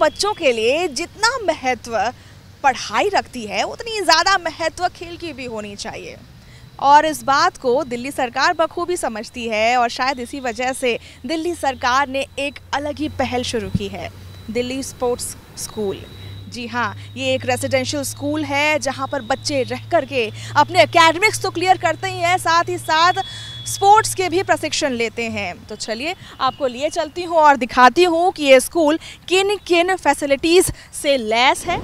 बच्चों के लिए जितना महत्व पढ़ाई रखती है उतनी ज़्यादा महत्व खेल की भी होनी चाहिए, और इस बात को दिल्ली सरकार बखूबी समझती है। और शायद इसी वजह से दिल्ली सरकार ने एक अलग ही पहल शुरू की है, दिल्ली स्पोर्ट्स स्कूल। जी हाँ, ये एक रेजिडेंशियल स्कूल है जहाँ पर बच्चे रह कर के अपने एकेडमिक्स तो क्लियर करते ही हैं, साथ ही साथ स्पोर्ट्स के भी प्रशिक्षण लेते हैं। तो चलिए आपको लिए चलती हूँ और दिखाती हूँ कि ये स्कूल किन किन फैसिलिटीज़ से लैस है।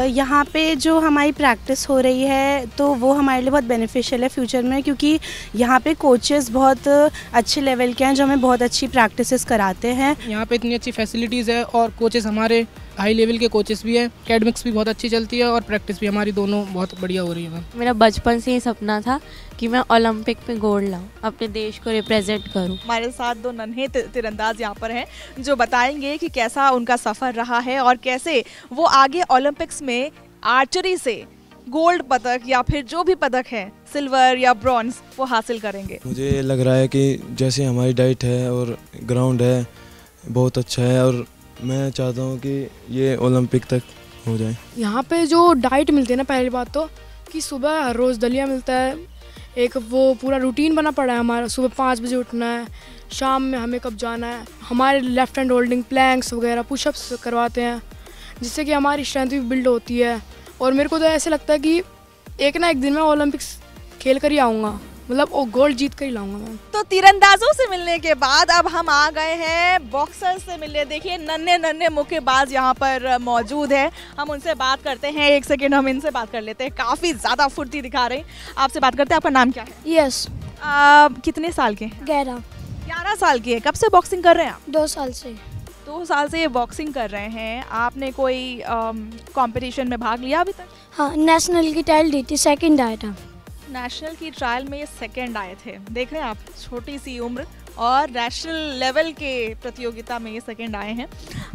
यहाँ पे जो हमारी प्रैक्टिस हो रही है तो वो हमारे लिए बहुत बेनिफिशियल है फ्यूचर में, क्योंकि यहाँ पे कोचेस बहुत अच्छे लेवल के हैं जो हमें बहुत अच्छी प्रैक्टिसेस कराते हैं। यहाँ पे इतनी अच्छी फैसिलिटीज़ है और कोचेस हमारे हाई लेवल के कोचेस भी हैं, एकेडमिक्स भी बहुत अच्छी चलती है और प्रैक्टिस भी हमारी दोनों बहुत बढ़िया हो रही है। मेरा बचपन से ही सपना था कि मैं ओलंपिक में गोल्ड लाऊं, अपने देश को रिप्रेजेंट करूं। हमारे साथ दो नन्हे तीरंदाज यहाँ पर हैं जो बताएंगे कि कैसा उनका सफ़र रहा है और कैसे वो आगे ओलंपिक्स में आर्चरी से गोल्ड पदक या फिर जो भी पदक है, सिल्वर या ब्रॉन्ज, वो हासिल करेंगे। मुझे लग रहा है कि जैसे हमारी डाइट है और ग्राउंड है बहुत अच्छा है और मैं चाहता हूँ कि ये ओलंपिक तक हो जाए। यहाँ पे जो डाइट मिलती है ना, पहली बात तो कि सुबह हर रोज़ दलिया मिलता है, एक वो पूरा रूटीन बना पड़ा है हमारा, सुबह 5 बजे उठना है, शाम में हमें कब जाना है। हमारे लेफ़्ट हैंड होल्डिंग, प्लैंक्स वगैरह, पुशअप्स करवाते हैं जिससे कि हमारी स्ट्रेंथ भी बिल्ड होती है। और मेरे को तो ऐसे लगता है कि एक ना एक दिन मैं ओलंपिक्स खेल कर ही आऊँगा, मतलब वो गोल्ड जीत कर ही लाऊंगा मैं। तो तीरंदाजों से मिलने के बाद अब हम आ गए हैं बॉक्सर से मिलने। देखिए नन्हे नन्हे मुक्केबाज यहाँ पर मौजूद है, हम उनसे बात करते हैं। एक सेकेंड हम इनसे बात कर लेते हैं, काफ़ी ज़्यादा फुर्ती दिखा रहे हैं। आपसे बात करते हैं, आपका नाम क्या है? यस। कितने साल के? 11 साल के। कब से बॉक्सिंग कर रहे हैं आप? 2 साल से। 2 साल से ये बॉक्सिंग कर रहे हैं। आपने कोई कंपटीशन में भाग लिया अभी तक? हाँ, नेशनल की टाइल दी थी, सेकंड आया था। नेशनल की ट्रायल में ये सेकंड आए थे। देख रहे हैं आप, छोटी सी उम्र और नेशनल लेवल के प्रतियोगिता में ये सेकंड आए हैं।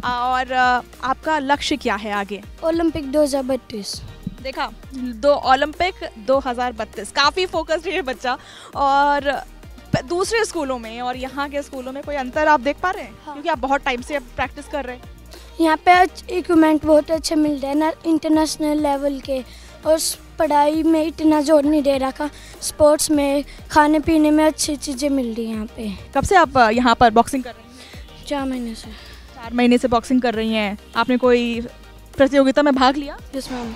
और आपका लक्ष्य क्या है आगे? ओलंपिक 2032। देखा, ओलंपिक 2032, काफ़ी फोकस्ड है ये बच्चा। और दूसरे स्कूलों में और यहाँ के स्कूलों में कोई अंतर आप देख पा रहे हैं? हाँ। क्योंकि आप बहुत टाइम से प्रैक्टिस कर रहे हैं। यहाँ पे इक्विपमेंट बहुत अच्छे मिल रहे हैं ना, इंटरनेशनल लेवल के, और पढ़ाई में इतना जोर नहीं दे रखा, स्पोर्ट्स में, खाने पीने में अच्छी चीज़ें मिल रही हैं यहाँ पे। कब से आप यहाँ पर बॉक्सिंग कर रही हैं? 4 महीने से। 4 महीने से बॉक्सिंग कर रही हैं। आपने कोई प्रतियोगिता में भाग लिया? Yes ma'am.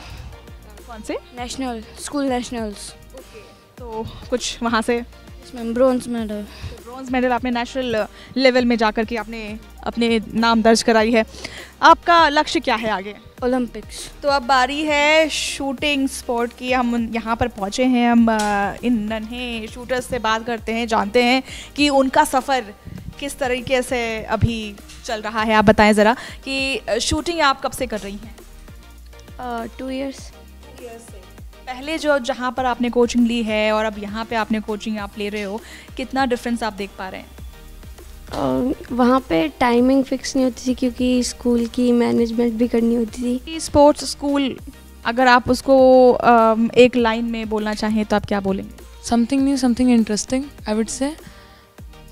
कौन से? National, school nationals. तो कुछ वहाँ से? Yes ma'am, bronze medal. Bronze medal आपने नेशनल लेवल में जाकर के आपने अपने नाम दर्ज कराई है। आपका लक्ष्य क्या है आगे? ओलंपिक्स। तो अब बारी है शूटिंग स्पोर्ट की। हम यहाँ पर पहुँचे हैं, हम इन नन्हे शूटर्स से बात करते हैं, जानते हैं कि उनका सफ़र किस तरीके से अभी चल रहा है। आप बताएं ज़रा कि शूटिंग आप कब से कर रही हैं? 2 इयर्स। पहले जहाँ पर आपने कोचिंग ली है और अब यहाँ पे आपने कोचिंग आप ले रहे हो, कितना डिफरेंस आप देख पा रहे हैं? वहाँ पे टाइमिंग फिक्स नहीं होती थी क्योंकि स्कूल की मैनेजमेंट भी करनी होती थी। स्पोर्ट्स स्कूल, अगर आप उसको एक लाइन में बोलना चाहें तो आप क्या बोलेंगे? Something new, something interesting I would say,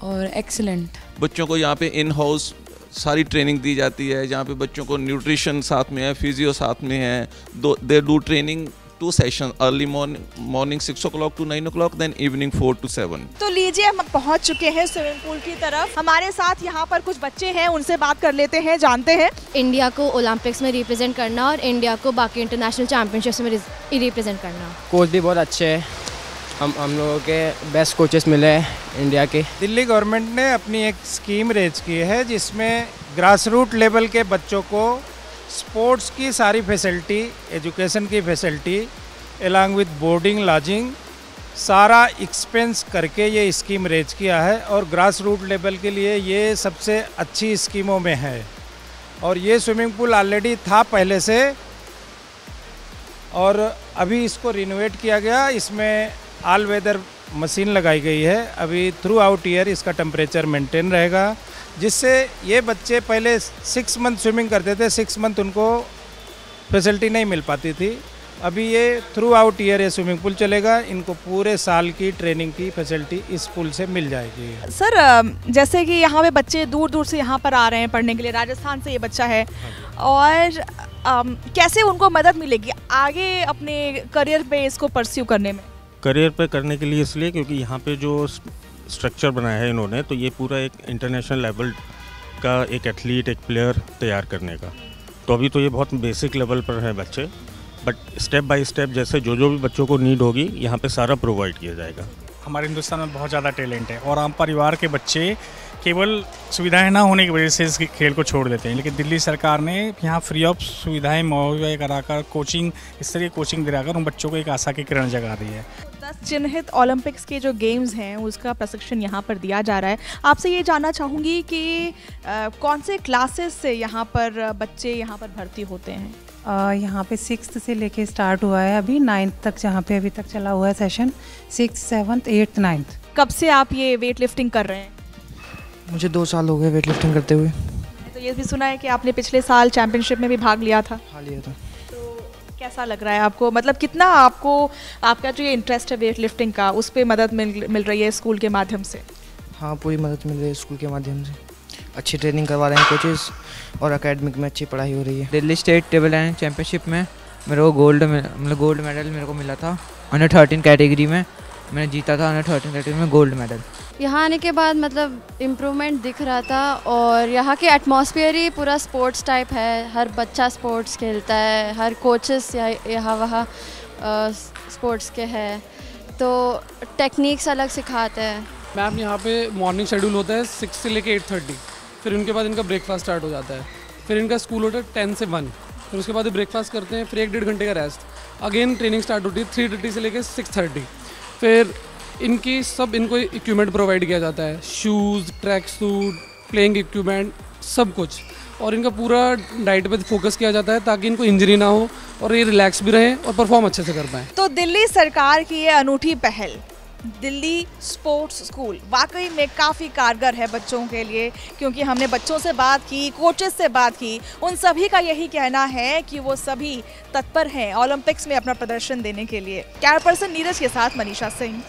और एक्सीलेंट। बच्चों को यहाँ पे इन हाउस सारी ट्रेनिंग दी जाती है, जहाँ पे बच्चों को न्यूट्रिशन साथ में है, फिजियो साथ में है। They do training 2 session, early morning 6 o'clock to 9 o'clock, then evening 4 to 7। तो लीजिए हम पहुंच चुके हैं स्विमिंग पूल की तरफ। हमारे साथ यहाँ पर कुछ बच्चे हैं, उनसे बात कर लेते हैं, जानते हैं। इंडिया को ओलंपिक्स में रिप्रेजेंट करना और इंडिया को बाकी इंटरनेशनल चैंपियनशिप्स में रिप्रेजेंट करना। कोच भी बहुत अच्छे हैं, हम लोगों के बेस्ट कोचेस मिले हैं इंडिया के। दिल्ली गवर्नमेंट ने अपनी एक स्कीम रेज की है जिसमें ग्रास रूट लेवल के बच्चों को स्पोर्ट्स की सारी फैसिलिटी, एजुकेशन की facility, along with boarding, lodging, सारा एक्सपेंस करके ये स्कीम रेज किया है और ग्रास रूट लेवल के लिए ये सबसे अच्छी स्कीमों में है। और ये स्विमिंग पूल ऑलरेडी था पहले से और अभी इसको रिनोवेट किया गया। इसमें ऑल वेदर मशीन लगाई गई है। अभी थ्रू आउट ईयर इसका टेम्परेचर मेंटेन रहेगा, जिससे ये बच्चे पहले 6 मंथ स्विमिंग करते थे, 6 मंथ उनको फैसिलिटी नहीं मिल पाती थी, अभी ये थ्रू आउट ईयर ये स्विमिंग पूल चलेगा। इनको पूरे साल की ट्रेनिंग की फैसिलिटी इस पूल से मिल जाएगी। सर जैसे कि यहाँ पे बच्चे दूर दूर से यहाँ पर आ रहे हैं पढ़ने के लिए, राजस्थान से ये बच्चा है, और कैसे उनको मदद मिलेगी आगे अपने करियर पे इसको परस्यू करने में? करियर पे करने के लिए इसलिए क्योंकि यहाँ पे जो स्ट्रक्चर बनाया है इन्होंने, तो ये पूरा एक इंटरनेशनल लेवल का एक एथलीट, एक प्लेयर तैयार करने का। तो अभी तो ये बहुत बेसिक लेवल पर है बच्चे, बट स्टेप बाय स्टेप जैसे जो भी बच्चों को नीड होगी यहाँ पे सारा प्रोवाइड किया जाएगा। हमारे हिंदुस्तान में बहुत ज़्यादा टैलेंट है और आम परिवार के बच्चे केवल सुविधाएं ना होने की वजह से इस खेल को छोड़ देते हैं, लेकिन दिल्ली सरकार ने यहाँ फ्री ऑफ सुविधाएं मुहैया कराकर कोचिंग, इस तरह की कोचिंग दिलाकर उन बच्चों को एक आशा की किरण जगा रही है। 10 चिन्हित ओलंपिक्स के जो गेम्स हैं उसका प्रशिक्षण यहाँ पर दिया जा रहा है। आपसे ये जानना चाहूँगी कि कौन से क्लासेस से यहाँ पर बच्चे यहाँ पर भर्ती होते हैं? यहाँ पे 6th से लेके स्टार्ट हुआ है, अभी 9th तक जहाँ पे अभी तक चला हुआ है session, 6th, 7th, 8th, 9th। कब से आप ये वेट लिफ्टिंग कर रहे हैं? मुझे 2 साल हो गए वेट लिफ्टिंग करते हुए। तो ये भी सुना है कि आपने पिछले साल चैंपियनशिप में भी भाग लिया था। हाँ, लिया था। तो कैसा लग रहा है आपको, मतलब कितना आपको आपका जो ये इंटरेस्ट है वेट लिफ्टिंग का, उस पर मदद मिल रही है स्कूल के माध्यम से? हाँ, पूरी मदद मिल रही है स्कूल के माध्यम से। अच्छी ट्रेनिंग करवा रहे हैं कोचेस और एकेडमिक में अच्छी पढ़ाई हो रही है। Delhi state table tennis championship में मेरे को गोल्ड मेडल मेरे को मिला था। अंडर 13 कैटेगरी में मैंने जीता था, अंडर 13 कैटेगरी में गोल्ड मेडल। यहाँ आने के बाद मतलब इम्प्रूवमेंट दिख रहा था, और यहाँ के एटमॉस्फेयर ही पूरा स्पोर्ट्स टाइप है। हर बच्चा स्पोर्ट्स खेलता है, हर कोचेस यहाँ वहाँ स्पोर्ट्स के हैं, तो टेक्निक्स अलग सिखाते हैं। मैम यहाँ पे मॉर्निंग शेड्यूल होता है 6 से लेके 8:30, फिर उनके बाद इनका ब्रेकफास्ट स्टार्ट हो जाता है, फिर इनका स्कूल होता है 10 से 1, फिर उसके बाद ब्रेकफास्ट करते हैं, फिर 1-1.5 घंटे का रेस्ट, अगेन ट्रेनिंग स्टार्ट होती है 3:30 से लेके 6:30। फिर इनको इक्विपमेंट प्रोवाइड किया जाता है, shoes, track suit, playing equipment, सब कुछ, और इनका पूरा डाइट पे फोकस किया जाता है ताकि इनको इंजरी ना हो और ये रिलैक्स भी रहें और परफॉर्म अच्छे से कर पाएँ। तो दिल्ली सरकार की ये अनूठी पहल दिल्ली स्पोर्ट्स स्कूल वाकई में काफ़ी कारगर है बच्चों के लिए, क्योंकि हमने बच्चों से बात की, कोचेस से बात की, उन सभी का यही कहना है कि वो सभी तत्पर हैं ओलंपिक्स में अपना प्रदर्शन देने के लिए। कैमरा पर्सन नीरज के साथ मनीषा सिंह।